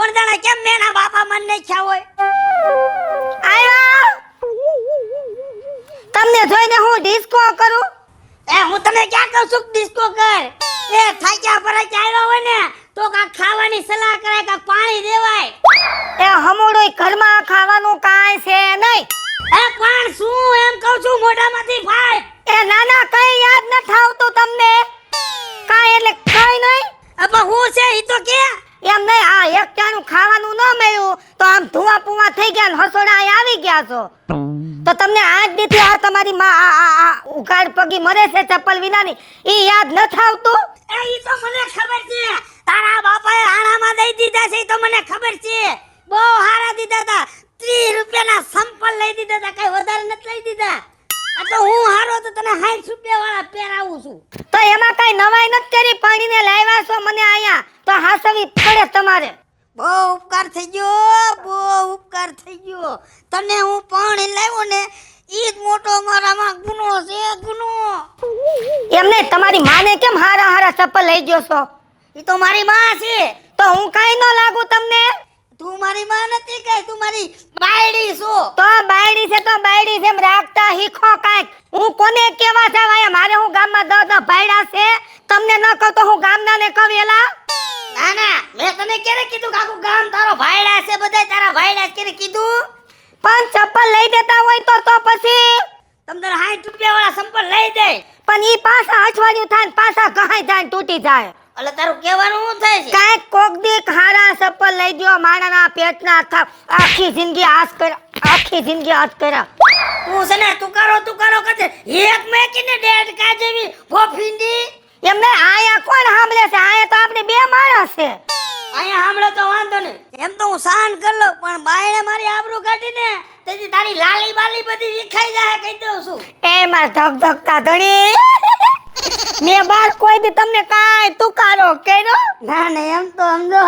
કોણ જાણે કેમ મેના બાપા મન નહીં ખ્યા હોય. આયા તમને જોઈને હું ડિસ્કો કરું. હું તને ક્યાં કહું છું ડિસ્કો કર. થાક્યા પર આવ્યા હોય ને તો કાંઈક ખાવાની સલાહ કરાય, કાંઈક પાણી દેવાય. હમોડોય ઘરમાં ખાવાનું કાંઈ છે નહીં. પણ શું એમ કહું છું મોઢામાંથી ફાય. નાના કઈ યાદ ન થાવતું તમને. કાંઈ એટલે કઈ નહીં. પણ હું છે ઈ તો કે એમ નહીં, આ એક ટાણું ખાવાનું ન મળ્યું તો આમ ધુઆ પુઆ થઈ ગયા ને હસોડા આવી ગયા છો. તો તમને આજ દીધી આ તમારી માં આ ઉઘાડ પગી મરે છે ચપ્પલ વિનાની, ઈ યાદ ન થાવતું. ઈ તો મને ખબર છે. તારા બાપાએ હાણામાં દઈ દીધા છે ઈ તો મને ખબર છે. બહુ હારા દીધા હતા. 30 રૂપિયાના સંપલ લઈ દીધા હતા, કઈ વધારે નથી લઈ દીધા. આ તો હું હારો તો તને 60 રૂપિયા વાળા પહેરાવું છું. તો એમાં કઈ નવાઈ નથી કરી, પાણીને લાવ્યા છો મને આયા તો હાસવી પડે તમારે. બહુ ઉપકાર થઈ ગયો, બહુ ઉપકાર થઈ ગયો. તને હું પાણી લાવ્યો ને ઈ જ મોટો મારામાં ગુનો છે, ગુનો. એમને તમારી માને કેમ હારા હારા ચપ્પલ લઈ ગયો છો? ઈ તો મારી માં છે. તો હું કાઈ ન લાગુ તમને? તું મારી માં નથી કઈ, તું મારી બાયડી છો. તો બાયડી છે તો બાયડી જેમ રાખતા શીખો કાઈક. હું કોને કેવા જાવાયા? મારે હું ગામમાં 10 ભાઈડા છે, તમને ન કહું તો હું ગામનાને કહું એલા? ના ના, મેં તને ક્યારે કીધું કે આખું ગામ તારો ભાઈડા છે, બધાય તારા ભાઈડા છે ક્યારે કીધું? પણ ચપ્પલ લઈ દેતા હોય તો પછી તમને 60 રૂપિયા વાળા સંપલ લઈ દે. પણ ઈ પાછા અઠવાડિયું થાય ને પાછા ગહાઈ જાય ને તૂટી જાય. એટલે તારું કહેવાનું શું થાય છે? કાંઈક કોક દી હારા ચપ્પલ લઈ દ્યો, માણાના પેટના થાક. આખી જિંદગી આસ કર, આખી જિંદગી આસ કર્યા. તું છે ને તુકારો કરજે. એક મેકીને ડેડ કા જેવી ફોફીંડી. એમને આયા કોણ સાંભળે છે? આયા તો આપણે બે માણસ છે. અહીંયા સાંભળે તો વાંધો ને. એમ તો હું સહન કરી લઉં, પણ બાયણે મારી આબરૂ કાઢીને તેથી તારી લાલી બાલી બધી વિખાઈ જાય કહી દઉં છું. એ માર ધગધગતા ધણી, મેં બાર કોઈ દી તમને કાંઈ તુકારો કર્યો? ના ના, એમ તો સમજો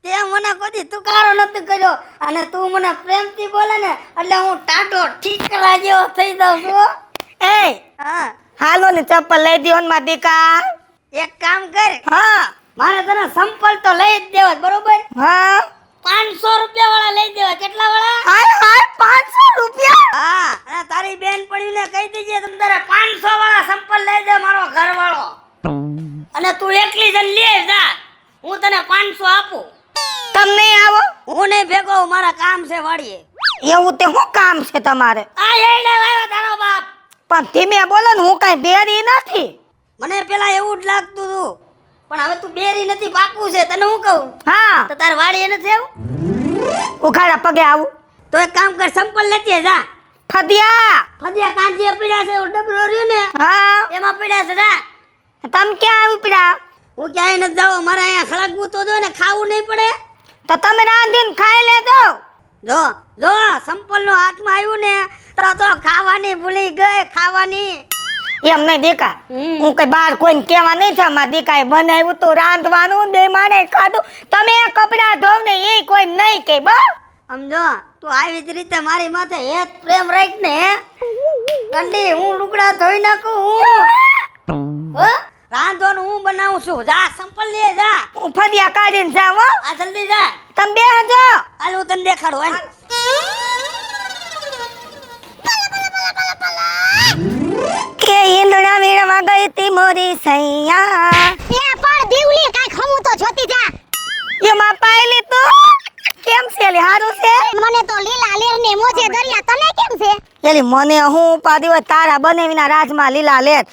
તે મને કોઈ તુકારો નથી કર્યો. અને તું મને પ્રેમથી બોલે ને એટલે હું ટાટો ઠીકરા જેવો થઈ જાઉં છું. એ હા, હાલો ને ચપ્પલ લઈ દ્યો ને માર દીકા. એક કામ કર, હા મારે તને સંપલ તો લઈ જ દેવા, બરોબર? હા 500 રૂપિયા વાળા લઈ દેવા. કેટલા વાળા? હાય હાય 500 રૂપિયા. હા, અને તારી બેન પડીને કહી દેજે તમ તારે 500 વાળા સંપલ લઈ દે મારો ઘરવાળો. અને તું એકલી જણ લે જા, હું તને 500 આપું. તમને આવો હું નહીં ભેગો, મારા કામ છે વાડીએ. એવું તે શું કામ છે તમારે? આ એડે આવ્યો તારો બાપ. પણ ધીમે બોલો ને, હું કઈ બેરી નથી. મને પેલા એવું જ લાગતું હતું, પણ હવે તું બેરી નથી, પાકું છે. તને હું કહું, હા તો તાર વાડીએ નથી આવું? ઉઘાડા પગે આવું. તો એક કામ કર, સંપલ લેતી જા. ફદિયા ફદિયા કાંજીએ પીડ્યા છે, ડબરો રહ્યો ને હા, એમાં પીડ્યા છે. જા, તમે ક્યાં ઉપડ્યા? હું ક્યાંય નથી જાઉં. મારે અહીંયા ખળગવું તો જો ને, ખાવું નહીં પડે. તો તમે રાંધીને ખાઈ લેજો. જો જો સંપલ નો હાથમાં આવ્યું ને તો ખાવાની ભૂલી ગઈ, ખાવાની. એમ નહીં દીકા, હું કઈ બાર કોઈને કેવા નહીં છે. મારા દીકાએ બનાવ્યું તું રાંધવાનું, બે માણે ખાધું. તમે કપડા ધોવ ને એ કોઈ નહીં કે બસ. સમજો, તું આવી જ રીતે મારી માથે હેત પ્રેમ રાખ ને. ગંડી હું લુગડા ધોઈ નાખું, હું રાંધવાનું હું બનાવું છું. જા સંપલ લે જા. હું ફરિયા કાઢીને જાવ હો. આ જલ્દી જા. તમે બેહજો. હાલ હું તને દેખાડું. હાલ. કે ઈંદડા વીણવા ગઈ તી મોરી સૈયા. એ પણ દીવલી કાઈ ખમું તો જોતી જા. એમાં પાયલી તો કેમ છે? લે હારું છે. મને તો લીલા લેર ને મોજે દરિયા, તને કેમ છે? એલી મને હું ઉપાડી હોય તારા બનેવીના રાજમાં લીલા લેર.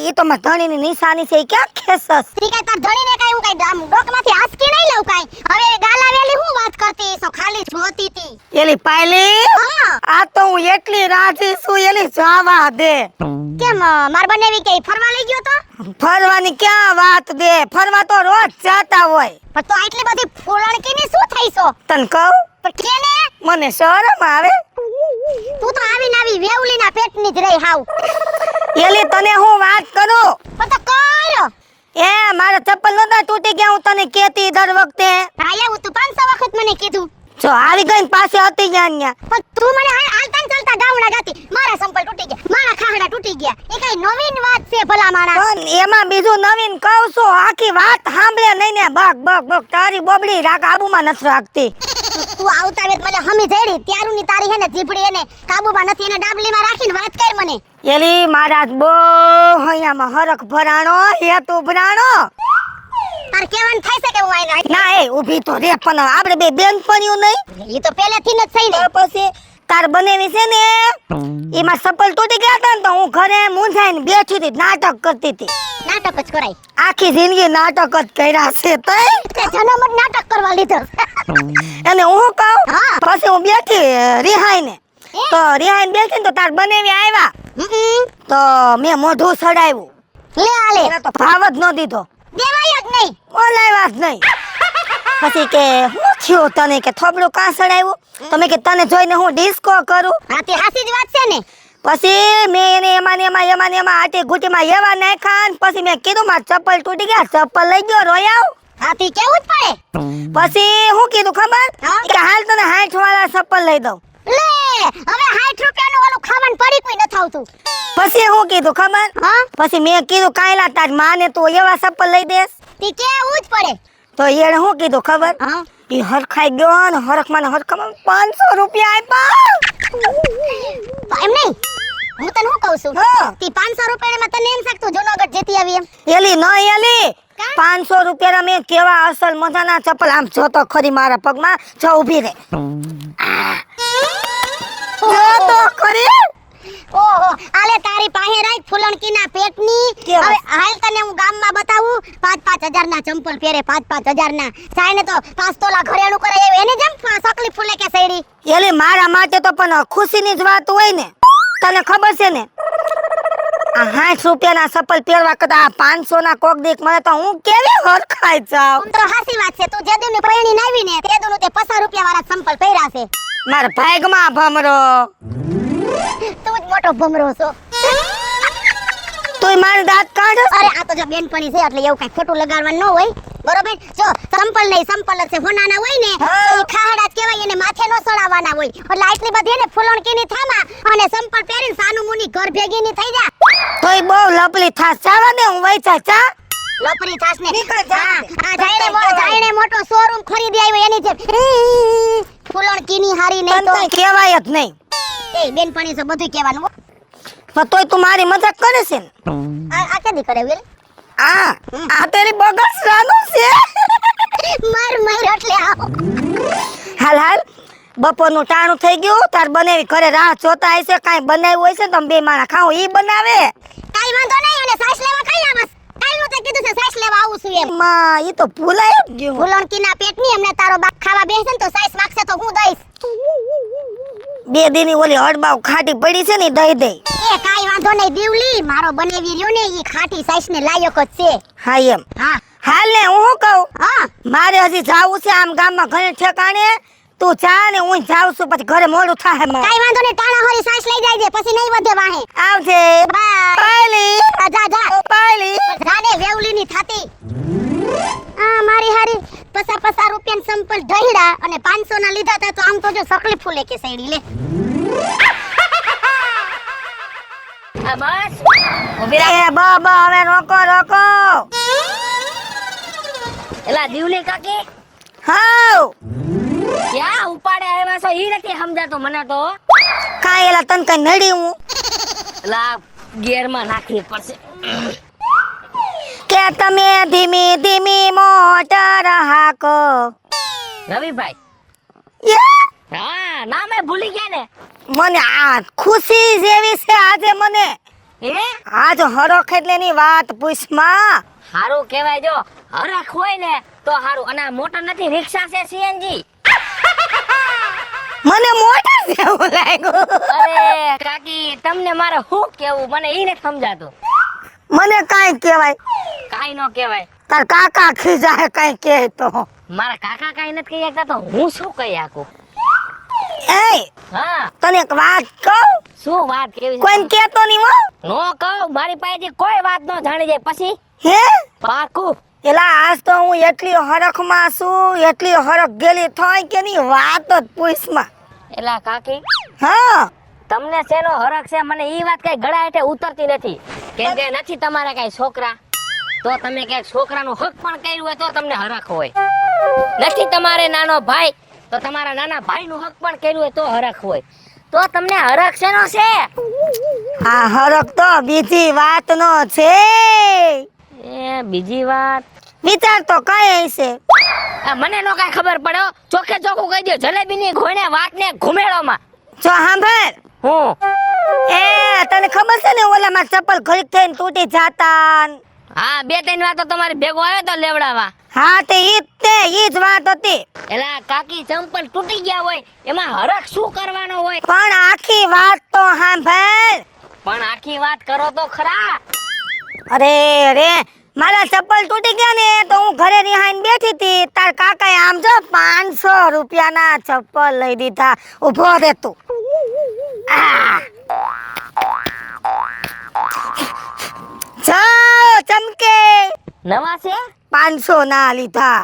ઈ તો માં ધણીની નિશાની છે. ઈ ક્યાં ખેસસ? તી કાઈ તાર ધણીને કાઈ હું કાઈ ડોકમાંથી આસકી નહીં લઉં કાઈ. હવે ગાલા વેલી હું વાત કરતી સો, ખાલી જોતી તી. એલી પાયલી, હા, આ તો હું એટલી રાજી છું, એલી જવા દે. કેમ માર બનેવી કે ફરવા લઈ ગયો તો? ફરવાની ક્યાં વાત દે, ફરવા તો રોજ જાતા હોય. પણ તો આટલી બધી ફોલણકીની શું થઈ સો? તને કહું, પણ કેને? મને શરમ આવે. તું તો આવીને આવી વેવલીના પેટની જ રહી હાવ. એલી તને હું વાત કરું. પણ તો કર. મારા ચપ્પલ નતા તૂટી ગયા, હું તને કેતી દર વખતે. હા એવું તું 500 વખત મને કીધું. જો આવી ગઈ ને પાસે હતી જ્ઞાન ન્યા. પણ તું મને હાલતા ને ચાલતા ગાવડા ગાતી મારા સંપલ તૂટી ગયા મારા ખાહડા તૂટી ગયા એ કઈ નવીન વાત છે ભલા માણા પણ એમાં બીજું નવીન કહું છું, આખી વાત સાંભળે નહીં ને બક બક બક તારી બોબડી રાખ આબુમાં નથી રાખતી. તું આવતા વેત મને હમી જઈડી ત્યારુની તારી હે ને જીભડી એને કાબુમાં નથી એને ડાબલીમાં રાખીને વાત કર મને. એલી મારા બો હૈયામાં હરખ ભરાણો હેત ઉભરાણો. તાર કેવાનું થાય છે કે હું આઈ ના એ ઊભી તો રે પણ આપણે બે બેનપણીઓ નહીં. ઈ તો પહેલેથી જ થઈ ને. પછી તાર બનેવી છે ને એમાં સપલ તૂટી ગયા હતા ને તો હું ઘરે મૂંઝાઈને બેઠી હતી નાટક કરતી હતી. નાટક જ કરાય આખી જિંદગી નાટક જ કર્યા છે તઈ તે જન્મ જ નાટક કરવા લીધો. અને હું કહું હા. પછી હું બેઠી રિહાઈને તો રિહાઈને બેઠી ને તો તાર બનેવી આવ્યા તો મેં મોઢું સડાવ્યું. લે આલે એને તો ભાવ જ ન દીધો, દેવાય જ નહીં. બોલાવ્યા જ નહીં. પછી કે હું થયું તને કે થોબડું કાં સડાવ્યું તો મેં કે તને જોઈને હું ડિસ્કો કરું. હા તે હાસી જ વાત છે ને. પછી મેં એને એમાં ને એમાં આટી ગુટીમાં એવા નાખ્યા ને પછી મેં કીધું મારા ચપ્પલ તૂટી ગયા, ચપ્પલ લઈ ગયો રોયાવ. હા તે કેવું જ પડે. પછી હું કીધું ખબર હા. કે હાલ તને 60 વાળા ચપ્પલ લઈ દઉં. લે હવે 60 રૂપિયાનું ઓલું ખાવાનું પડી કોઈ ન થાવતું. પછી હું કીધું ખબર હા પછી મેં કીધું કાયલા તાર માને તું એવા ચપ્પલ લઈ દેસ તે કેવું જ પડે. તો એને હું કીધું ખબર હા ઈ હરખાઈ ગયો ને હરખમાં 500 રૂપિયા આપ્યા. એમ નહીં હું તને શું કહું છું હા. તી 500 રૂપિયામાં તને એમ શકતું જૂનાગઢ જેતી આવી એમ. એલી ન એલી કા? 500 રૂપિયા મેં કેવા અસલ મજાના ચપ્પલ આમ જોતો ખરી મારા પગમાં જો ઊભી રે જોતો ખરી. ઓહો આલે તારી પાસે રાખ ફૂલણકીના પેટની. કેવા? હવે હાલ તને હું ગામમાં બતાવું 5,000 ના ચંપલ પહેરે 5,000 ના સાઈને તો 5 તોલા ઘરેણું કરે એવું એને જેમ સકલી ફૂલે કે સૈડી. એલી મારા માટે તો પણ ખુશીની જ વાત હોય ને. તને ખબર છે ને આ 60 રૂપિયાના ચપ્પલ પહેરવા કરતા 500 ના કોક દેખ મને તો હું કેવી હરખાઈ જાઉં. આમ તો હાસી વાત છે તું જે દિન પરણી નાવી ને તે દિન તે 50 રૂપિયા વાળા ચંપલ પહેર્યા છે. મારા ભાગમાં ભમરો તું જ મોટો ભમરો છો. તુંય મારું દાંત કાઢ. અરે આ તો જો બેનપણી છે એટલે એવું કઈ ખોટું લગાડવાનું ન હોય બરોબર. જો સંપલ નહીં સંપલ જ છે હોનાના હોય ને તો ઈ ખાહડા જ કહેવાય એને માથે નો સડાવવાના હોય એટલે આટલી બધી એને ફૂલણકીની થામા અને સંપલ પહેરીને સાનું મુની ઘર ભેગીની થઈ જા. તોય બહુ લપલી થાસ ચાવા દે હું વૈચા ચા. લપરી થાસ ને નીકળ જા. આ જાયણે મોટો શોરૂમ ખરીદી આવ્યો એની જેમ ફૂલણકીની હારી નહીં તને તો કઈ કહેવાય જ નહીં. એ બેનપણી છે બધું કહેવાનું હો. પણ તોય તું મારી મજાક કરે છે ને. આ કેદી કરે વેલ આ તેરી બગસ રાનું છે. માર એટલે આવો. હાલ હાલ બપોરનું ટાણું થઈ ગયું તાર બનેવી ઘરે રાહ જોતા હશે કાંઈ બનાવ્યું હોય છે તમે બે માણા ખાઓ ઈ બનાવે. કાઈ વાંધો નહીં અને સાસ લેવા કઈ આવસ કાઈનું તે કીધું છે સાસ લેવા આવું છું એમ. માં ઈ તો ભૂલાય જ ગયું. ફૂલણકીના પેટની એમને તારો બાપ ખાવા બેસે ને તો સાસ માગશે તો હું દઈશ. 2 દીની ઓલી હડબાવ ખાટી પડી છે ને ઈ દઈ દે. એ કાઈ વાંધો નહીં દીવલી મારો બનેવી રહ્યો ને ઈ ખાટી સાસ ને લાયક જ છે. હા એમ હા હાલ ને હું શું કહું હા મારે હજી જાવું છે આમ ગામમાં ઘરે ઠેકાણે તું જા ને હું જાઉં છું પછી ઘરે મોડું થાય મારે. કાઈ વાંધો નહીં ટાણા હોરી સાસ લઈ જાયજે પછી નહીં વધે વાહે. આવજે બાય પાયલી જા જા પાયલી. જાને વેવલીની થાતી. આ મારી હારી 50 રૂપિયાના સંપલ ઢળ્યા અને 500 ના લીધા તા તો આમ તો જો સકલી ફૂલે કે સૈડી લે. આ બસ એ બાબા હવે રોકો રોકો. એલા દીવલી કાકી હાઉ ક્યાં ઉપાડે આવ્યા છો ઈ નથી સમજાતો મને તો. કાંઈ એલા તને કઈ નડી હું એલા ગેરમાં નાખવી પડશે. કે તમે ધીમી ધીમી મોટર હાકો. રવિભાઈ યે! હા નામે ભૂલી ગયા ને. મને આ ખુશી જેવી છે આજે મને. હે આજ હરખ એટલે ની વાત પૂછમાં. હારું કહેવાય જો હરખ હોય ને તો હારું. અને આ મોટર નથી રિક્ષા છે સીએનજી. મને મોટર જેવું લાગ્યું. અરે કાકી તમને મારે શું કેવું મને ઈ નથી સમજાતું. મને કાંઈ કહેવાય કાઈ નો કહેવાય. તાર કાકા ખીજાય કાંઈ કહે તો. મારા કાકા કાઈ નથી કહી શકતા તો હું શું કહી શકું. એ હા તને એક વાત કહું શું વાત કેવી છે? કોઈને કહેતો નહીં હો. નો કહું મારી પાસેથી કોઈ વાત નો જાણી જાય પછી હે પાકું. એલા આજ તો હું એટલી હરખમાં છું, એટલી હરખ ગેલી થાય કે ની વાત જ પૂછમાં. એલા કાકી હા તમને શેનો હરખ છે મને ઈ વાત કઈ ગળા હેઠે ઉતરતી નથી. કેમ કે નથી તમારા કઈ છોકરા તો તમે કઈ છોકરાનું હક પણ કર્યું હોય તો તમને હરખ હોય. નથી તમારે નાનો ભાઈ તો તમારા નાના ભાઈનું હક પણ કર્યું હોય તો હરખ હોય. તો તમને હરખ શેનો છે? આ હરખ તો બીજી વાતનો છે. એ બીજી વાત વિચાર તો કઈ હશે. આ મને નો કઈ ખબર પડે હો. ચોખ્ખે ચોખ્ખું કહી દો જલેબીની ઘોડે વાતને ઘુમેડોમાં. જો સાંભળ, હું એ તને ખબર છે ને ઓલામાં ચપ્પલ ઘડીક થઈને તૂટી જાતા ન? હા 2-3 વાર તો તમારી ભેગો આવ્યો તો લેવડાવા. હા તે ઈ જ વાત હતી. એલા કાકી ચંપલ તૂટી ગયા હોય એમાં હરખ શું કરવાનો હોય? પણ આખી વાત તો સાંભળ. પણ આખી વાત કરો તો ખરા. અરે મારા ચપ્પલ તૂટી ગયા ને તો હું ઘરે રિહાઈને બેઠી હતી. તાર કાકાએ આમ જો 500 રૂપિયાના ચપ્પલ લઈ દીધા. ઊભો રહે તું. આ. જાઓ ચમકે. નવા છે 500 ના લીધા.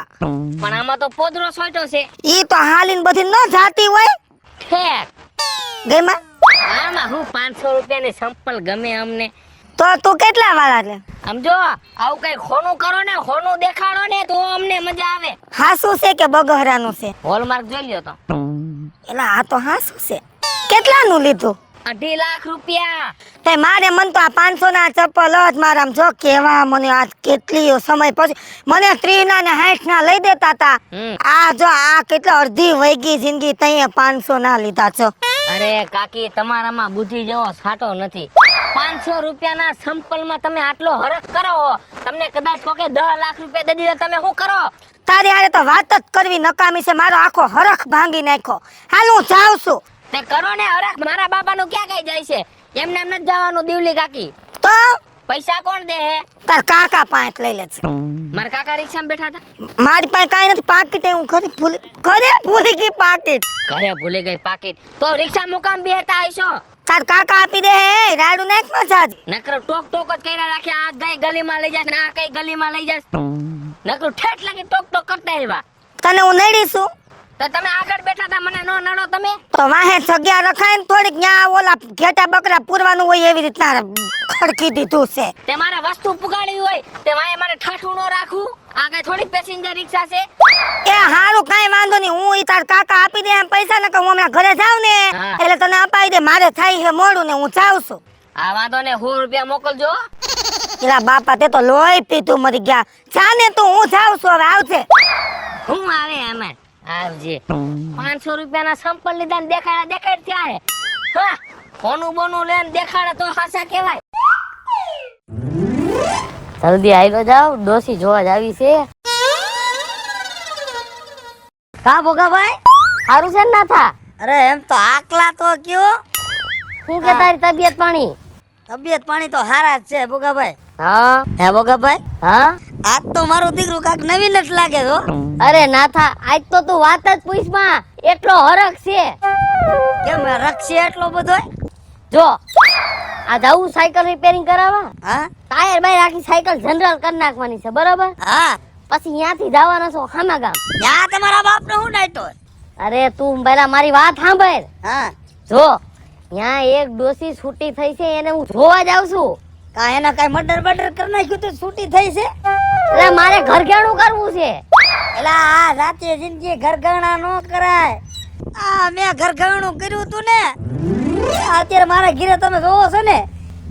પણ આમાં તો પોદરો સોટ્યો છે. ઈ તો હાલીને બધી ન જાતી હોય. ઠેક ગઈમાં આમાં હું 500 રૂપિયાની ચંપલ ગમે અમને. તો તું કેટલા વાળા લે? આમ જો આવું કઈ ખોનું કરો ને ખોનું દેખાડો ને તો અમને મજા આવે. હાસુ છે કે બગહરાનું છે? હોલમાર્ક જોઈ લ્યો તો. એલા આ તો હાસુ છે. કેટલાનું લીધું? 2.5 લાખ રૂપિયા. તે મારે મન તો આ 500 ના ચપ્પલ જ મારામ જો કેવા મને આ કેટલી સમય પછી મને 30 ના ને 60 ના લઈ દેતા તા. આ જો આ કેટલા અડધી વૈગી જિંદગી તઈએ 500 ના લીધા છો. અરે કાકી તમારામાં બુદ્ધિ જેવો સાટો નથી. 500 રૂપિયાના સંપલમાં તમે આટલો હરખ કરો. તમને કદાચ કોકે 10 લાખ રૂપિયા દઈ દીધા તમે શું કરો? તારી હારે તો વાત જ કરવી નકામી છે. મારો આખો હરખ ભાંગી નાખ્યો. હાલ હું જાઉં છું. તે કરો ને હરખ. મારા બાબાનું ક્યાં કઈ જાય છે? એમને એમ નથી જવાનું દિવલી કાકી. તો પૈસા કોણ દે હે? તાર કાકા પાંચ લઈ લે છે. મારા કાકા રિક્ષામાં બેઠા હતા. મારી પાસે કાંઈ નથી. પાકીટ હું ઘરે ભૂલી ગઈ પાકીટ. ઘરે ભૂલી ગઈ પાકીટ તો રિક્ષા મુકામ બેઠા આવીશો. તાર કાકા આપી દે હે રાડું નાખ માં જાજ. નકરો ટોક ટોક જ કર્યા રાખે. આ ગઈ ગલીમાં લઈ જાય આ કઈ ગલીમાં લઈ જાય. નકરો ઠેઠ લાગી ટોક ટોક કરતા આવ્યા. તને હું નડીશું તો તમે આગળ બેઠા હતા મને નો નડો તમે. તો વાહે જગ્યા રખાય ને થોડીક ન્યા ઓલા ઘેટા બકરા પૂરવાનું હોય એવી રીતના ખડકી દીધું છે. તે મારે વસ્તુ પુગાડવી હોય તે વાય મારે ઠાઠું નો રાખું. આ કઈ થોડીક પેસેન્જર રિક્ષા છે? એ હારું કાઈ વાંધો નહીં. હું ઈ તાર કાકા આપી દે એમ પૈસા ને કે હું હમણાં ઘરે જાઉં ને હા. એટલે તને અપાઈ દે. મારે થાય છે મોડું ને હું જાઉં છું. આ વાંધો ને 100 રૂપિયા મોકલજો. એલા બાપા તે તો લોહી પીતું મરી ગયા. જા ને તું હું જાઉં છું હવે આવજે. હું આવે એમાં આવજે. 500 રૂપિયાના સંપલ લીધા ને દેખાડ થયા હે. હા કોનું બોનું લેન દેખાડે તો હાસા કહેવાય. જલ્દી આવીલો જાવ ડોસી જોવા જ આવી છે. કા ભોગાભાઈ સારું છે ને ના થા? અરે એમ તો આકલા તો કયો. શું કે તારી તબિયત પાણી? તબિયત પાણી તો હારા જ છે ભોગાભાઈ. હા હે ભોગાભાઈ હા. આજ તો મારું દીકરું કાક નવીન જ લાગે છો. અરે ના થા આજ તો તું વાત જ પૂછ માં. એટલો હરખ છે. કેમ રક્ષે એટલો બધો? જો આ જાવું સાયકલ રિપેરિંગ કરાવવા. હા ટાયર બાય આખી સાયકલ જનરલ કરી નાખવાની છે બરોબર. હા પછી ત્યાંથી જવાનો છો ખામા ગામ. યા તમારા બાપ નો હું ડાયટો. અરે તું પહેલા મારી વાત સાંભળ. હા જો ત્યાં એક ડોસી છૂટી થઈ છે એને હું જોવા જાઉં છું. કા એના કઈ મર્ડર બર્ડર કરી નાખ્યું તો છૂટી થઈ છે? એટલે મારે ઘરઘેણું કરવું છે. એલા આ રાતે જિંદગી ઘરઘરણા નો કરાય. આ મેં ઘરઘરણું કર્યું તું ને અત્યારે મારા ઘરે તમે જોવો છો ને.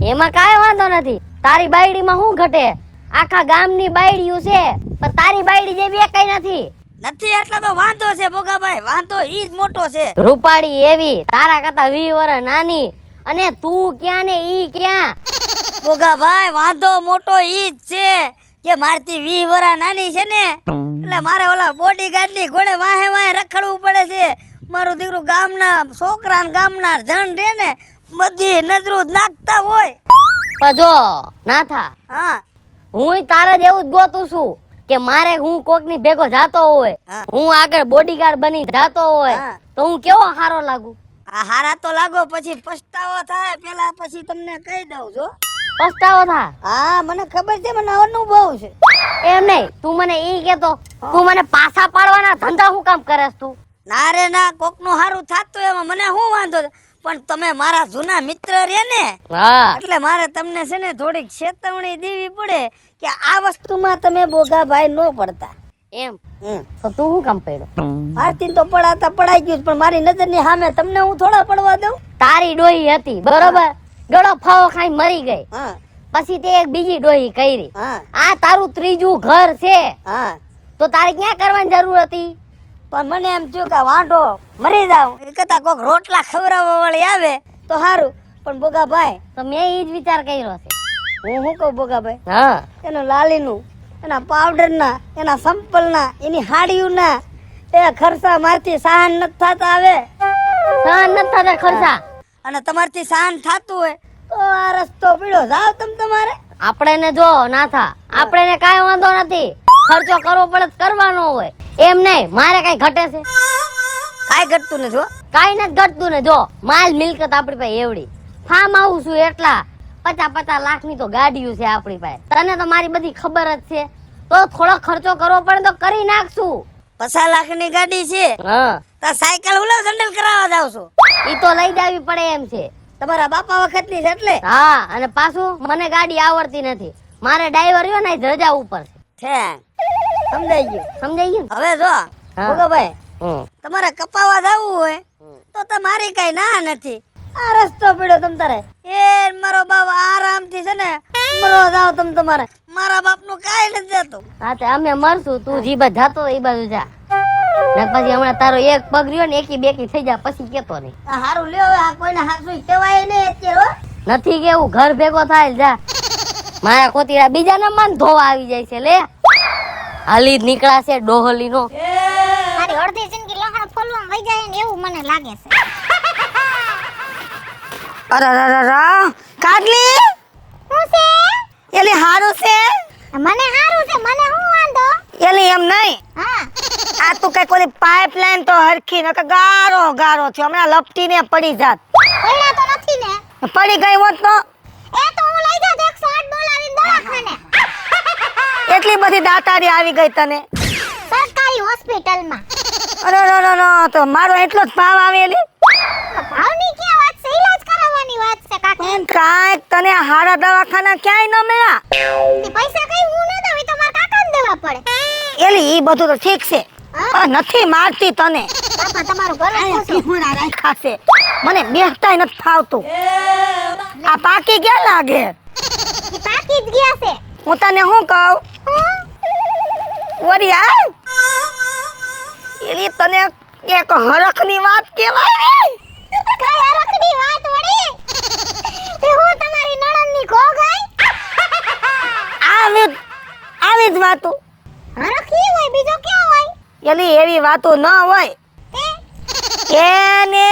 એમાં કાંઈ વાંધો નથી. તારી બાયડીમાં શું ઘટે? આખા ગામની બાયડીયું છે પણ તારી બાયડી જેવી કઈ નથી. નથી એટલે તો વાંધો છે ભોગાભાઈ. વાંધો ઈ જ મોટો છે. રૂપાળી એવી તારા કરતા 20 વર્ષ નાની અને તું ક્યાં ને ઈ ક્યાં. ભોગાભાઈ વાંધો મોટો ઈ જ છે કે મારથી 20 વર્ષ નાની છે ને એટલે મારે ઓલા બોડીગાર્ડ ની ઘોડે વાહે વાહે રખડવું પડે છે. મારું દીકરું ગામના છોકરા ને ગામના જણ રે ને બધી નજરું નાખતા હોય. પણ જો ના થા હા હું તારે જ એવું જ ગોતું છું કે મારે હું કોક ની ભેગો જાતો હોય હા. હું આગળ બોડીગાર્ડ બની જાતો હોય હા. તો હું કેવો હારો લાગુ. આ હારા તો લાગો પછી પછતાવો થાય. પેલા પછી તમને કહી દઉં છો પસ્તાવો થા. હા મને ખબર છે, મને અનુભવ છે. એમ નહીં, તું મને ઈ કેતો તું મને પાછા પાડવાના ધંધા હું કામ કરેસ તું? ના રે ના, કોકનું હારું થાતું એમાં મને શું વાંધો છે? પણ તમે મારા જૂના મિત્ર રે ને, હા એટલે મારે તમને છે ને થોડીક ચેતવણી દેવી પડે કે આ વસ્તુમાં તમે બોગાભાઈ નો પડતા. એમ હમ. તો તું શું કામ પડ્યો? આરતી તો પડાતા પડાઈ ગયું, પણ મારી નજરની સામે તમને હું થોડા પડવા દઉં? તારી ડોહી હતી બરોબર, ગળો ફાવો ખાઈ મરી ગઈ, હા પછી તે એક બીજી ડોહી કરી. હા આ તારું ત્રીજું ઘર છે, હા. તો તારે ક્યાં કરવાની જરૂર હતી? પણ મને એમ થયું કે વાંઢો મરી જાવ એ કરતા કોક રોટલા ખવડાવવા વાળી આવે તો સારું. પણ બોગાભાઈ, તો મેં ઈ જ વિચાર કર્યો છે. હું શું કહું બોગાભાઈ, હા એનું લાલીનું, એના પાવડરના, એના સંપલના, એની હાડીઓના એ ખર્ચા મારથી સહન નથી થતા આવે. સહન નથી થતા ખર્ચા. અને તમારથી સહન થતું હોય તો આ રસ્તો પીડ્યો જાવ તમ તમારે. આપણે ને જો ના થા, આપણે ને કાંઈ વાંધો નથી, ખર્ચો કરવો પડે તો કરવાનો હોય. એમ નહીં મારે કઈ ઘટે છે? કાંઈ ઘટતું નથી હો. કાંઈ નથી ઘટતું ને. જો માલ મિલકત આપણી પાસે એવડી, ફાર્મ હાઉસ છું એટલા, 50 લાખની તો ગાડીઓ છે આપણી પાસે. તને તો મારી બધી ખબર જ છે, તો થોડો ખર્ચો કરવો પડે તો કરી નાખશું. 50 લાખની ગાડી છે, હા તો સાયકલ ઉલાવ સંડલ કરાવવા જાવ છો. ઈ તો લઈ જાવી પડે એમ છે. તમારા બાપા વખતની છે એટલે. હા, અને પાછું મને ગાડી આવડતી નથી, મારે ડ્રાઈવર રહ્યો ને રજા ઉપર છે. છે સમજાઈ ગયું. સમજાઈ ગયું? હવે જો ભોગાભાઈ, હમ. તમારે કપાવા જવું હોય તો તમારી કઈ ના નથી. આ રસ્તો પીડ્યો તમ તારે એ મારો બાપ આરામથી છે ને મરો જાવ તમ તમારે. મારા બાપ નું કાંઈ નથી જતું. હા તે અમે મરશું, તું જી બાજુ જાતો એ બાજુ જા, ને પછી હમણાં તારો એક પગ રહ્યો ને એકી બેકી થઈ જા, પછી કેતો નહીં. આ હારું લ્યો હવે, આ કોઈને હાસું કહેવાય નહીં અત્યારે હો. નથી કેવું, ઘર ભેગો થાય જા. મારા કોતીડા બીજા ના મન ધોવા આવી જાય છે. લે હાલી જ નીકળાશે ડોહલી નો. મારી અડધી જિંદગી લહણ ફોલવામાં વહી જાય ને એવું મને લાગે છે. અરરરર, કાટલી શું છે? એલી હારું છે? મને હારું છે, મને શું વાંધો? એલી એમ નહીં, હા આ તું કઈ ઓલી પાઇપલાઈન તો હરખી નકર ગારો ગારો છે, હમણાં લપટીને પડી જાત. પડ્યા તો નથી ને? પડી ગઈ હોત તો એ તો હું લઈ જાત 108 બોલાવીને દવાખાને, એટલી બધી દાતારી આવી ગઈ તને. સરકારી હોસ્પિટલમાં. અરે તો મારો એટલો જ ભાવ આવેલી. ભાવની ક્યાં વાત છે? ઈલાજ કરાવવાની વાત છે કાકા. કાંઈક તને હારા દવાખાના ક્યાંય ન મળ્યા? એ પૈસા કઈ હું ન દઉં, ઈ તો મારા કાકાને દેવા પડે. એલી ઈ બધું તો ઠીક છે, પણ નથી મારતી તને. બાપા તમારું ઘર પીહુણા રાખ્યા છે, મને બેહતાય નથી ફાવતું. આ પાકી ક્યાં લાગે? ઈ પાકી જ ગયા છે. હું તને શું કહું? ઓરી આ એલી તને એક હરખની વાત કહેવાય ને. કઈ હરખની વાત વળી? તે હું તમારી નણંદની ખો ગઈ? આવી જ વાતો. હરખી હોય બીજો ક્યાં હોય? એલી એવી વાતો ન હોય. એને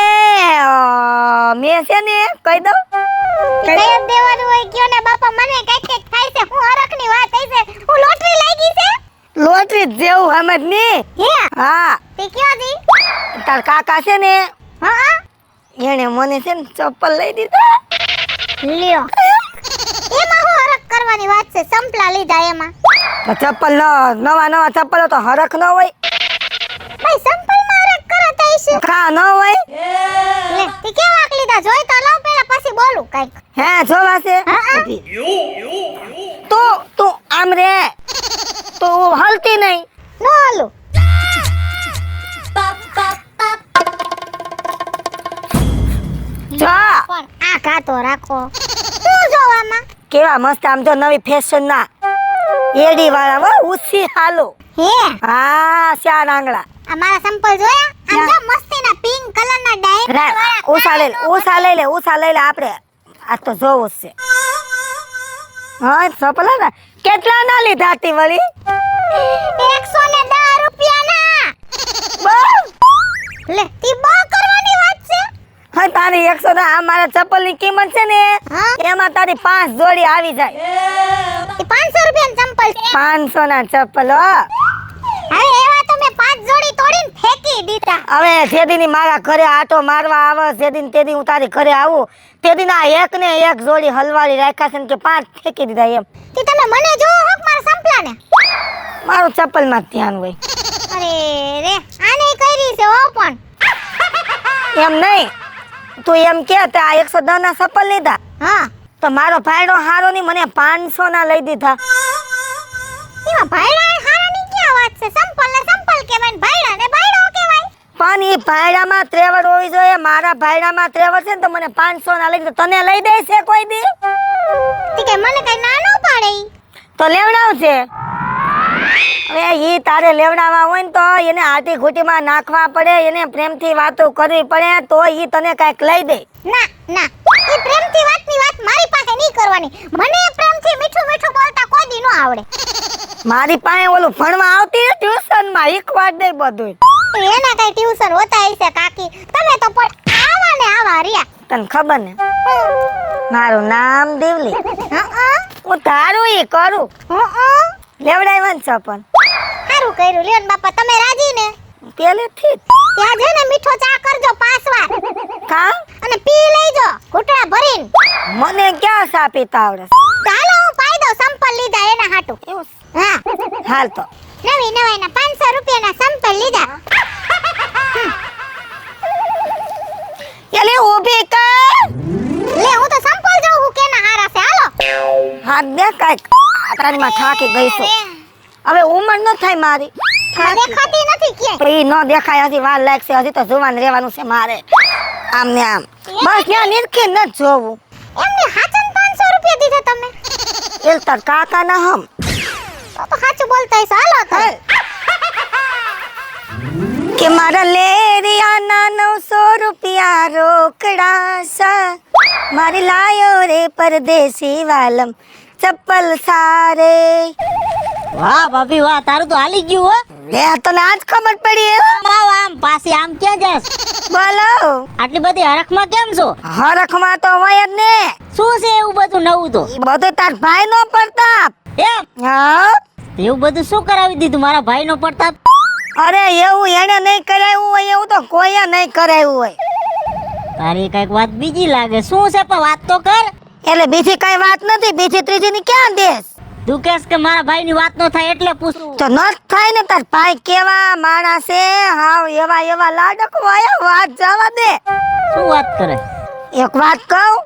મેં છે ને કહી દઉં. કઈ જ દેવાનું હોય કયો ને બાપા, મને કઈક કઈક થાય છે. હું હરખની વાત થઈ છે, હું લોટરી લાગી છે. લોટરી જ જેવું સમજ ને. હે હા, તે કયો દી? તાર કાકા છે ને, હા એને મને છે ને ચપ્પલ લઈ દીધા. લ્યો, એમાં હું હરખ કરવાની વાત છે? સંપલા લીધા એમાં. ચપ્પલ નવા ચપ્પલો તો હરખ ન હોય. ભાઈ સંપલમાં હરખ કરત હશે. ખા ન હોય. લે તે કેવા લીધા જોઈ તો લઉં પેલા પછી બોલું કઈક. હે જોવા છે. હા તું આમ રે, તું હલતી નહીં. નો હાલું. જા પણ આ કાતો રાખો. શું જોવામાં? કેવા મસ્ત આમ જો નવી ફેશન ના એડી વાળા હો, ઉસી હાલો. હે હા, ચાર આંગળા. આ મારા સંપલ જોયા? આમ જો મસ્તીના પિંક કલરના ડાયમંડ ઉષા લઈ લે આપણે. આ તો જોવું જ છે. હા ચપલા ને કેટલા ના લીધા તી વળી? 110 રૂપિયાના. લે તી બહુ કરવાની વાત છે. હા તારી 100 ના. આ મારા ચપ્પલ ની કિંમત છે ને, હા? એમાં તારી 5 જોડી આવી જાય. ઈ 500 રૂપિયાનું ચંપલ છે. 500 ના ચપ્પલ હો. હવે એવા તો મેં 5 જોડી તોડીને ફેંકી દીધા. હવે જેદીની મારા ઘરે આટો મારવા આવે જેદીન તેદી હું તારી ઘરે આવું તેદીન આ એક ને એક જોડી હલવાડી રાખ્યા છે ને કે 5 ફેંકી દીધા એમ. તે તમે મને જો હોક મારા સંપલાને. મારું ચપ્પલમાં જ ધ્યાન હોય. અરે રે આને કરી છે હો પણ. એમ નહીં તું એમ કે તે આ 110 ના ચપ્પલ લીધા હા તો મારો ભાઈડો હારો ની મને 500 ના લઈ દીધા. એમાં ભાઈડા હારાની ક્યાં વાત છે? સંપલ ને સંપલ કહેવાય ને ભાઈડા ને ભાઈડો કહેવાય. પણ ઈ ભાઈડામાં ત્રેવડ હોવી જોઈએ. મારા ભાઈડામાં ત્રેવડ છે ને તો મને 500 ના લઈ દીધા. તને લઈ દે છે કોઈ દી? તી કે મને કઈ નાનો પાડે ઈ. તો લેવડાવજે. હવે ઈ તારે લેવડાવવા હોય ને તો એને આટી ઘૂંટીમાં નાખવા પડે, એને પ્રેમથી વાતો કરવી પડે તો ઈ તને કાંઈક લઈ દે. ના ના ઈ પ્રેમથી વાતની વાત મારી પાસે નહીં કરવાની. મને પ્રેમથી મીઠું મીઠું બોલતા કોઈ દી નો આવડે. મારી પાસે ઓલું ભણવા આવતી ને ટ્યુશનમાં શીખવાડ દે બધું. તો એના કઈ ટ્યુશન હોતા હશે કાકી. તમે તો પણ આવા ને આવા રહ્યા. તને ખબર ને મારું નામ દેવલી. હા હું તારું ઈ કરું. હા લેવડાવ્યા ને ચપ્પલ સારું કર્યું લ્યો ને બાપા. તમે રાજી ને? પેલેથી જ. ત્યાં જઈને મીઠો ચા કરજો 5 વાર કા અને પી લેજો ઘૂંટડા ભરીને. મને ક્યાં સા પીતા આવડે? ચાલો હું પાઈ દઉં સંપલ લીધા એના હાટુ. એવું હા હાલ તો નવી નવાઈના 500 રૂપિયાના સંપલ લીધા. એલે ઊભી કર. લે હું તો સંપલ જોઉં હું કેના હારા છે. હાલો હાથ દે કાંઈક. આતરાણીમાં થાકી ગઈ છું. હવે ઉંમર ન થાય મારી. દેખાતી નથી ક્યાંય. તો ઈ ન દેખાય. હજી વાર લાગશે. હજી તો જુવાન રહેવાનું છે મારે. આમ ને આમ બસ ત્યાં નીરખી ન જોવું. એમને હાચન 500 રૂપિયા દીધા તમે? એ તાર કાકા ના હમ તો સાચું બોલતા હશો. હાલો તો કે મારા લેરિયા ના 900 રૂપિયા રોકડા સા મારી લાયો રે પરદેશી વાલમ ચપ્પલ સારે. વાહ ભાભી વાહ, તારું તો હાલી ગયું હો. લે તને આજ ખબર પડી એમ? આમ આમ પાછી આમ ક્યાં જાસ? બોલો આટલી બધી હરખમાં કેમ છો? હરખમાં તો હોય જ ને. શું છે એવું બધું નવું તો? ઈ બધું તાર ભાઈ નો પ્રતાપ. એમ હા એવું બધું શું કરાવી દીધું મારા ભાઈ નો પ્રતાપ? અરે એવું એને નહીં કરાવ્યું હોય એવું તો કોઈએ નહીં કરાવ્યું હોય. તારી કઈક વાત બીજી લાગે. શું છે પણ વાત તો કર. એટલે બીજી કઈ વાત નથી. બીજી ત્રીજી ની ક્યાં દેશ? તું કહેશ કે મારા ભાઈ ની વાત નો થાય એટલે પૂછું. તો ન થાય ને. તાર ભાઈ કેવા માણસ છે. હાવ એવા એવા લાડક હોય. વાત જવા દે. શું વાત કરે? એક વાત કહું?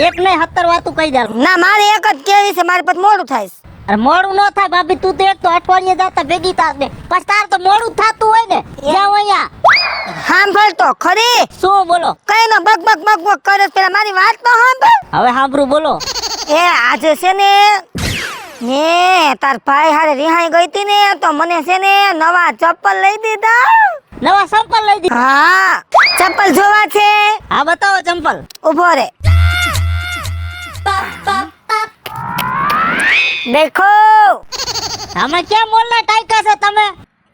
એક નહીં 17 વાતું કહી દે. ના મારે એક જ કેવી છે. મારે પછી મોડું થાય છે. અરે મોડું ન થાય ભાભી. તું તો એક તો અઠવાડિયે જાતા ભેગી થાત ને પછી તાર તો મોડું થતું હોય ને. જાવ અહીંયા. સાંભળ તો ખરી. શું બોલો? કઈ નો બક બક બક બક કરે છે. પેલા મારી વાત તો સાંભળ. હવે સાંભળું બોલો. એ આજે છે ને તાર ભાઈ હારે રિહાઈ ગઈ હતી ને તો મને છે ને નવા ચપ્પલ લઈ દીધા. નવા સંપલ લઈ દીધા? હા ચપ્પલ જોવા છે. હા બતાવો ચંપલ. ઉભો રે. દેખો આમાં ક્યાં મોલ્લા ટાઈકા છે તમે?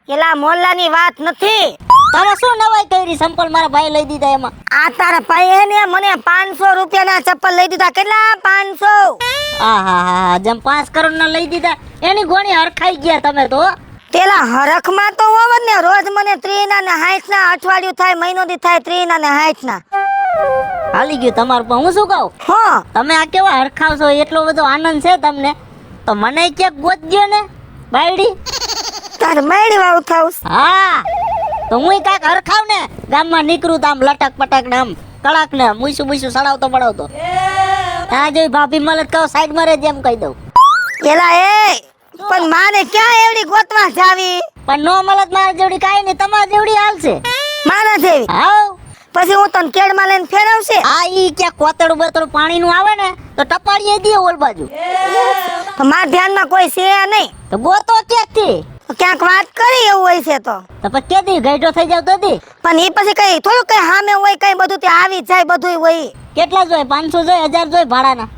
એલા મોલ્લાની વાત નથી. તમે શું નવાઈ કરી? સંપલ મારા ભાઈ લઈ દીધા એમાં. આ તારા ભાઈએ ને મને 500 રૂપિયાના ચપ્પલ લઈ દીધા. કેટલા? 500. આહાહા જેમ 5 કરોડ ના લઈ દીધા એની ગોણી હરખાઈ ગયા તમે તો. પેલા હરખમાં તો હોવ જ ને. રોજ મને 30 ના ને 60 ના અઠવાડિયું થાય મહિનો દી થાય 30 ના ને 60 ના. હાલી ગયું તમારું. પણ હું શું કહું, હા તમે આ કેવા હરખાવશો? એટલો બધો આનંદ છે તમને તો મને ક્યાંક ગોતજો ને બાયડી. તાર મેળી વાળું થાઉસ. હા તો હું કાંઈક હરખાવ ને ગામમાં નીકળું તો આમ લટક પટક ને આમ કડાક ને મુઈસું મુઈસું સડાવતો પડાવતો. ત્યાં જોઈ ભાભી મળે તો કહું સાઈડ માં રહેજે એમ કહી દઉં. એલા એ પણ મારે ક્યાં એવડી ગોતવા જાવી? પણ નો મળત મારા જેવડી કાંઈ નહીં. તમારા જેવડી હાલશે. મારા જેવી? હાવ પછી હું તને કેડમાં લઈને ફેરવશે. આ ઈ ક્યાંક કોતડું બતડું પાણી નું આવે ને તો ટપાડીએ દે ઓલ બાજુ. તો મારા ધ્યાનમાં કોઈ છે નહીં. તો ગોતો ક્યાંકથી? ક્યાંક વાત કરી એવું હોય છે તો પછી કેદી ગઈઢો થઈ જાવ તો દી. પણ એ પછી કઈ થોડું કઈ સામે હોય કઈ બધું ત્યાં આવી જાય બધું હોય. કેટલા જોઈ? 500 જોઈ? 1000 જોઈ ભાડાના?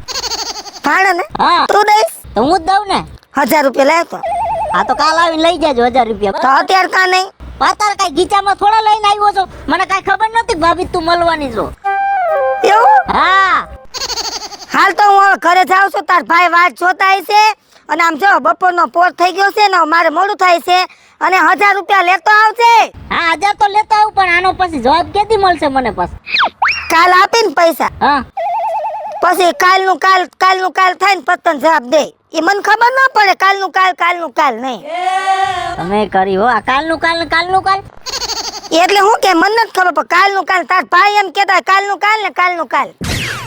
ભાડે ને હા તું દઈશ તો હું જ દઉં ને. 1000 રૂપિયા લાવ તો. હા તો કાલ આવીને લઈ જાજો 1000 રૂપિયા. તો અત્યારે કા નહીં? પાતાર કઈ ગીચામાં થોડા લઈને આવ્યો છો? મને કઈ ખબર નથી ભાભી તું મળવાની છો. એવું? હા હાલ તો હું હવે ઘરે જાઉં છું. તાર ભાઈ વાત જોતા હશે અને આમ જો બપોરનો પોર થઈ ગયો છે ને મારે મોડું થાય છે અને 1000 રૂપિયા લેતો આવશે. હા આજે તો લેતા આવું પણ આનો પછી જવાબ કેદી મળશે મને પછી? કાલ આપીને પૈસા, હા પછી કાલનું કાલ થાય ને પછી તને જવાબ દે. એ મને ખબર ના પડે કાલનું કાલ નહીં. તમે કરી હો આ કાલનું કાલ ને કાલનું કાલ. એટલે હું કે મને નથી ખબર, પણ કાલનું કાલ તાર ભાઈ એમ કેતા કાલનું કાલ.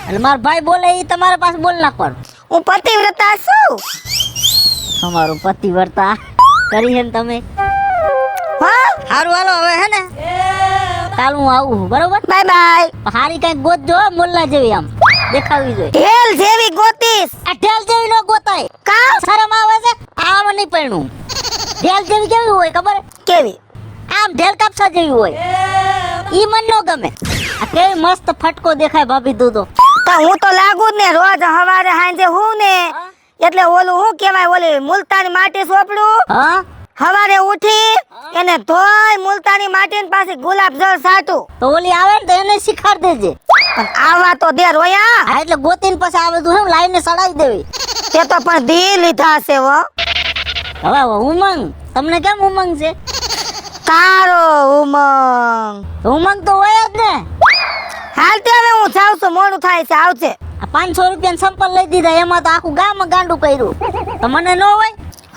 એટલે મારો ભાઈ બોલે એ તમારા પાસે બોલ નાખવાનું. હું પતિવ્રતા છું. તમારું પતિવ્રતા કરી હે ને તમે. હા, હારું હાલો હવે હે ને કાલ હું આવું બરોબર. Bye bye. હારી કઈક ગોતજો હો, મોલ્લા જેવી આમ દેખાવી જોઈએ. ઢેલ જેવી ગોતીશ. આ ઢેલ જેવી નો ગોતાય. કા શરમ આવે છે આમાં નહીં પડ્યું. ઢેલ જેવી કેવી હોય ખબર હે? કેવી? આમ ઢેલ કાપસા જેવી હોય. ઈ મન નો ગમે. આ કેવી મસ્ત ફટકો દેખાય ભાભી દૂધો. તો હું તો લાગુ જ ને રોજ હવારે હાંજે હું ને એટલે ઓલું હું કેવાય ઓલી મુલતાની માટી સોપડું. હા હવારે ઉઠી એને ધોઈ મુલતાની માટી પાછી ગુલાબ જળ સાટું. તો ઓલી આવે ને તો એને શીખાડ દેજે. પણ આવા તો દે રોયા. હા એટલે ગોતીને પછી આ બધું એમ લાઈને સડાવી દેવી. તે તો પણ દી લીધા છે હો. હવે ઉમંગ તમને કેમ ઉમંગ છે? તારો ઉમંગ. ઉમંગ તો હોય જ ને. હાલ તે હવે હું જાઉં છું, મોડું થાય છે, આવશે. આ 500 રૂપિયા સંપલ લઈ દીધા એમાં તો આખું ગામ ગાંડું કર્યું. તો મને ન હોય.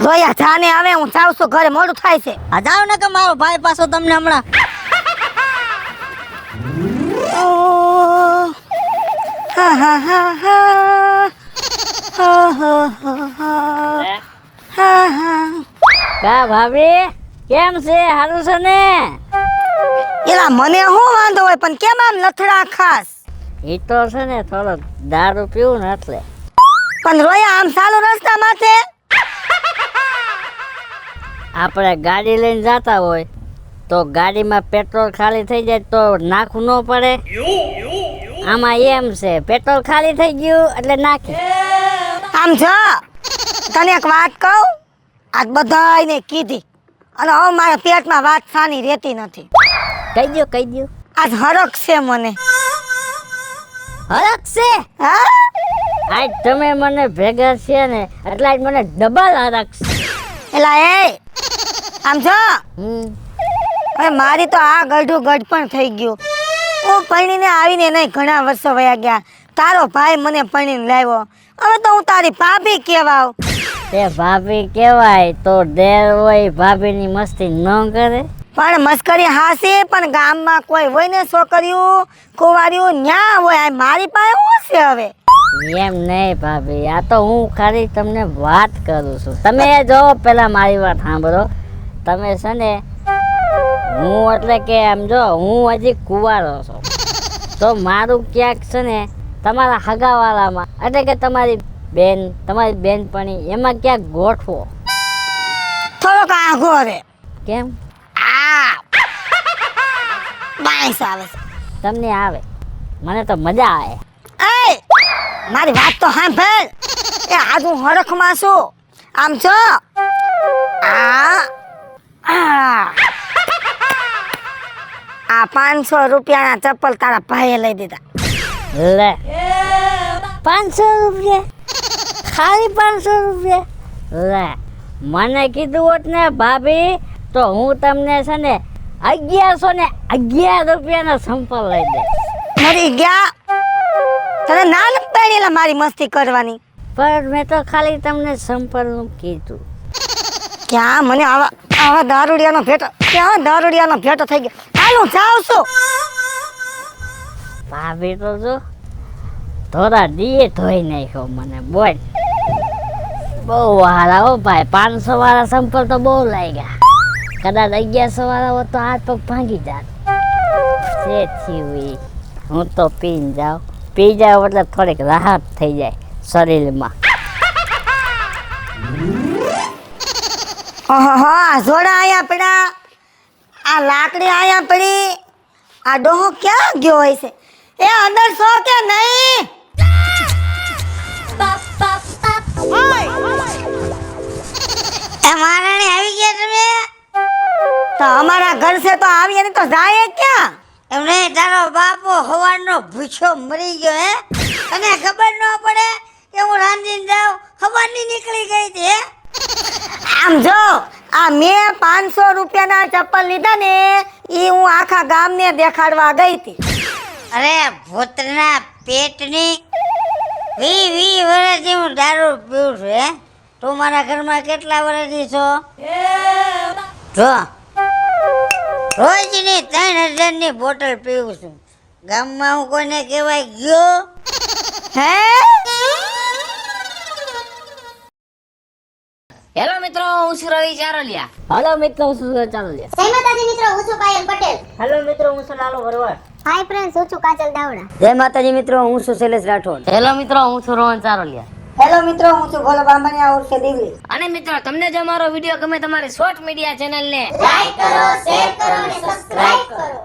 રોયા જાને હવે હું જાઉં છું ઘરે, મોડું થાય છે. આ જાવ ને કે મારો ભાઈ પાછો તમને હમણાં. હા હા હા હા હા હા. કા ભાભી કેમ છે? હારું છે ને? એલા મને શું વાંધો હોય, પણ કેમ આમ લથડા ખાસ? એ તો છે ને થોડો દારૂ પીવું ને એટલે. પણ રોયા આમ ચાલુ રસ્તા માથે આપણે ગાડી લઈને જતા હોય તો ગાડીમાં પેટ્રોલ ખાલી થઈ જાય તો નાખવું ન પડે. આમાં એમ છે પેટ્રોલ ખાલી થઈ ગયું એટલે નાખી. આમ જો તને એક વાત કહું, આજ બધાયને કીધી અને હવે મારા પેટમાં વાત સાની રહેતી નથી. કહી દો. આજ હરખ છે મને. હરખ છે? હા, આજ તમે મને ભેગા છે ને એટલે આજ મને ડબલ હરખ છે. એલા એ આમ જો હવે મારી તો આ ગઢું ગઢ પણ થઈ ગયું. હું પરણીને આવીને નહીં ઘણા વર્ષો વયા ગયા. તારો ભાઈ મને પરણીને લાવ્યો. હવે તો હું તારી ભાભી કહેવાવ. તે ભાભી કહેવાય તો દેર હોય ભાભીની મસ્તી ન કરે. પણ મસ્કરી હાસી, પણ ગામમાં કોઈ હોય ને છોકરીઓ કુંવારીઓ ન્યા હોય. આ મારી પાસે શું છે હવે? એમ નહીં ભાભી, આ તો હું ખાલી તમને વાત કરું છું. તમે જો પેલા મારી વાત સાંભળો. તમે છે ને હું એટલે કે આમ જો હું હજી કુંવારો છું તો મારું ક્યાંક છે ને તમારા હગાવાળામાં એટલે કે તમારી બેનપણી એમાં ક્યાંક ગોઠવો. થોડોક આઘો રે. કેમ? બાઈસ આવે છે. તમને આવે, મને તો મજા આવે. એ મારી વાત તો સાંભળ. એ આજ હું હરખમાં છું. આમ છો આ 500 રૂપિયાના ચપ્પલ તારા ભાઈએ લઈ દીધા. લે 500 રૂપિયા? ખાલી 500 રૂપિયા? લે મને કીધું હોત ને ભાભી તો હું તમને છે ને 1111 રૂપિયાના સંપલ લઈ દે. મરી ગયા. તને ના નથી પડેલા મારી મસ્તી કરવાની. પણ મેં તો ખાલી તમને સંપલ નું કીધું. ક્યાં મને આવા દારૂડિયાનો ભેટો થઈ ગયો. હાલ હું જાઉં છું. ભાભી તો જો થોડા દીએ ધોઈ નાખ્યો મને. બોલ બહુ હારા હો ભાઈ. 500 વાળા સંપલ તો બહુ લાગ્યા. કદાચ 1100 વાળા હોત તો હાથ પગ ભાંગી જાત. હું તો પી જાવ એટલે થોડીક રાહત થઈ જાય શરીરમાં. ઓહો આ જોડા આયા પડ્યા, આ લાકડી આયા પડી. આ ડોહો ક્યાં ગયો હોય છે? એ અંદર છો કે નહીં? મહારાણી આવી ગયા તમે? તો અમારા ઘર છે તો આવીએ ને તો જાય ક્યાં? એમને તારો બાપો હવારનો ભૂખ્યો મરી ગયો હે? તને ખબર ન પડે કે હું રાંધીને જાઉં? હવાની નીકળી ગઈ છે. આમ જો આ મેં 500 રૂપિયાના ચપ્પલ લીધા ને ઈ હું આખા ગામને દેખાડવા ગઈ હતી. અરે ભૂતના પેટની 20 વર્ષથી હું દારૂ પીઉં છું હે. તું મારા ઘરમાં કેટલા વર્ષથી છો? જો રોજની 3000ની બોટલ પીઉં છું. ગામમાં હું કોઈને કહેવાય ગયો? હે હેલો મિત્રો, હું છું રવિ ચારોલિયા. હેલો મિત્રો, હું છું સુરજ ચારોલિયા. જય માતાજી મિત્રો, હું છું પાયલ પટેલ. હેલો મિત્રો, હું છું લાલો ભરવાડ. હાય ફ્રેન્ડ્સ, હું છું કાજલ દાવડા. જય માતાજી મિત્રો, હું છું શૈલેષ રાઠોડ. હેલો મિત્રો, હું છું રોહન ચારોલિયા. હેલો મિત્રો, હું છું ભોલા બામણિયા ઉર્ફે દિવ્ય. અને મિત્રો, તમને જો અમારો વિડીયો ગમે તમારી શોર્ટ મીડિયા ચેનલ ને લાઈક કરો, શેર કરો અને સબસ્ક્રાઇબ કરો.